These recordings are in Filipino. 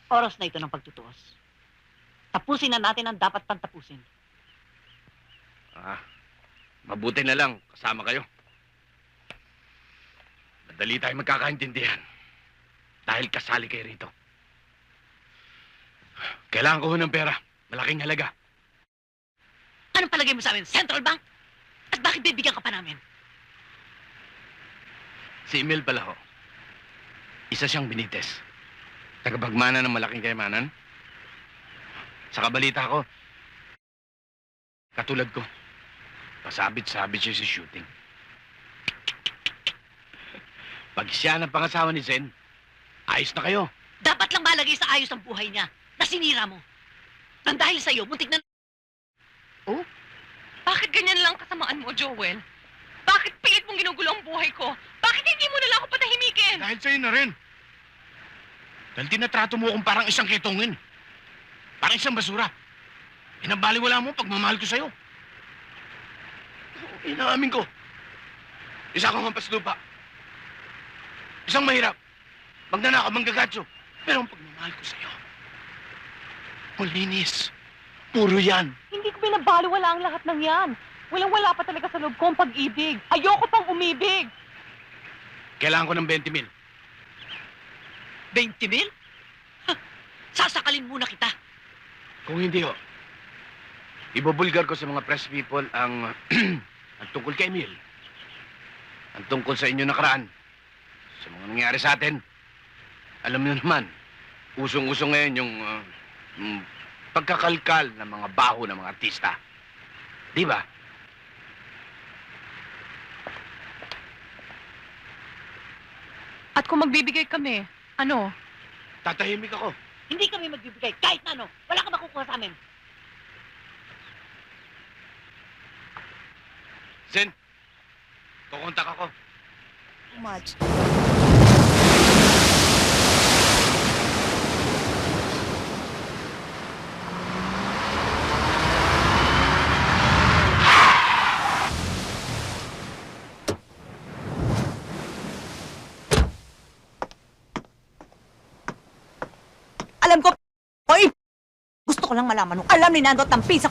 Oras na ito ng pagtutuos. Tapusin na natin ang dapat pang tapusin. Mabuti na lang, kasama kayo. Madali tayo magkakaintindihan. Dahil kasali kayo rito. Kailangan ko ho ng pera. Malaking halaga. Anong palagay mo sa amin? Central Bank? At bakit bibigyan ka pa namin? Si Emil pala ho. Isa siyang Benitez. Tagapagmana ng malaking kayamanan. Sa kabalita ko, katulad ko, pasabit-sabit siya sa shooting. Pag siya ng pangasawa ni Zen, ayos na kayo. Dapat lang malagay sa ayos ang buhay niya na sinira mo. Nang dahil sa'yo, muntik na... Oh? Bakit ganyan lang kasamaan mo, Joel? Bakit pilit mong ginugulo ang buhay ko? Bakit hindi mo na lang ako patahimikin? Dahil sa'yo na rin. Dahil tinatrato mo akong parang isang ketongin. Parang isang basura. Inabaliwala mo pagmamahal ko sa'yo. Inaamin ko. Isa kang hampas lupa. Isang mahirap. Magnanakaw, manggagatso. Pero ang pagmamahal ko sa'yo, malinis. Puro yan. Hindi ko binabaliwala ang lahat ng yan. Walang-wala pa talaga sa loob ko ang pag-ibig. Ayoko pang umibig. Kailangan ko ng 20,000. 20,000? Sasakalin muna kita. Kung hindi ho, ibubulgar ko sa mga press people ang, ang tungkol kay Emil. Ang tungkol sa inyo nakaraan. Sa mga nangyari sa atin. Alam niyo naman, usong-usong ngayon yung pagkakalkal ng mga baho ng mga artista. Di ba? At kung magbibigay kami, ano? Tatahimik ako. Hindi kami magbibigay kahit na ano. Wala ka makukuha sa amin. Zen, kukontak ako. Much. Alam ko, oy! Gusto ko lang malaman nung alam ni Nando at ang pisa.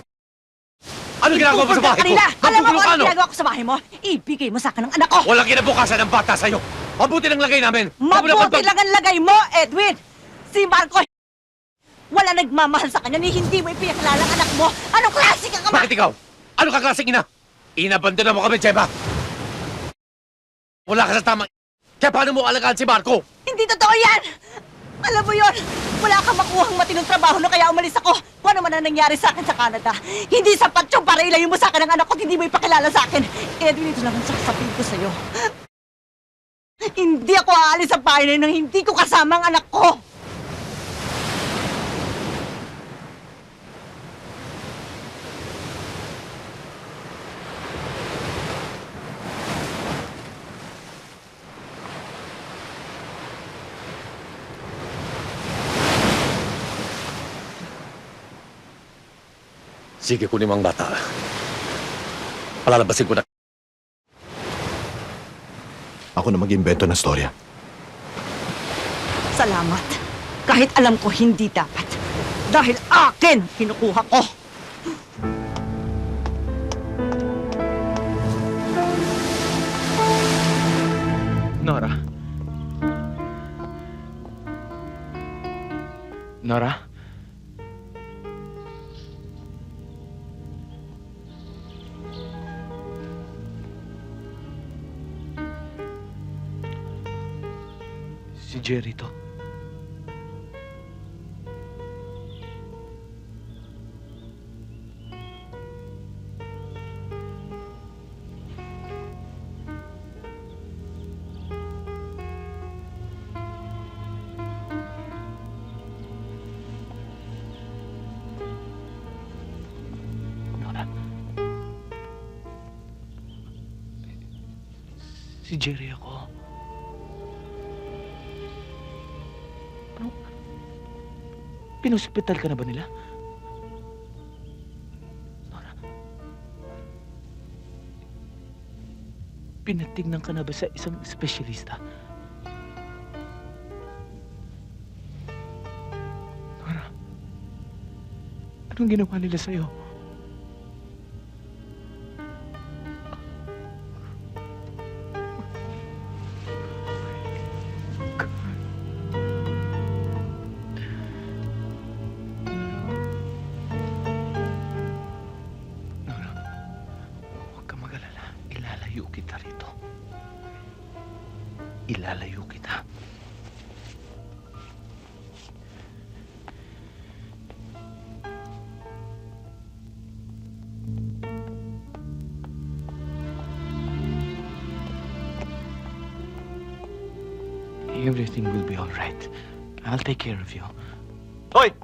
Ano ginagawa mo sa bahay ko? Kanila. Alam mo kung Magpupulong ano ginagawa ko sa bahay mo? Ibigay mo sa akin ang anak ko. Walang kinabukasan ng bata sa'yo. Mabuti lang lagay namin. Mabuti lang ang lagay mo, Edwin! Si Marco, wala nagmamahal sa kanya ni hindi mo ipinakilala ang anak mo. Anong klase ka Bakit ikaw? Ano ka klaseng ina? Inabandona mo kami, Jeba. Wala ka sa tamang... Kaya paano mo alagaan si Marco? Hindi totoo yan! Alam mo yon, wala kang makuhang matinong trabaho na kaya umalis ako. Kung ano man ang nangyari sa akin sa Canada, hindi sapat yung para ilayo mo sa akin ang anak ko at hindi mo ipakilala sa akin. Edwin, ito lang ang sasabihin ko sa'yo. Hindi ako aalis sa bahay na yun nang hindi ko kasama ang anak ko. Sige, kunin mo ang bata. Palalabasin ko na. Ako na mag-imbento ng storya. Salamat. Kahit alam ko hindi dapat. Dahil akin kinukuha ko. Nora? Nora? Si Jerry to. Nora? Si Jerry ako. Pinuspital ka na ba nila? Nora? Pinatignan ka na ba sa isang espesyalista? Anong ginawa nila sa'yo? Nora, huwag ka mag-alala. Ilalayo kita rito. Ilalayo kita. Everything will be all right. I'll take care of you. Hoy!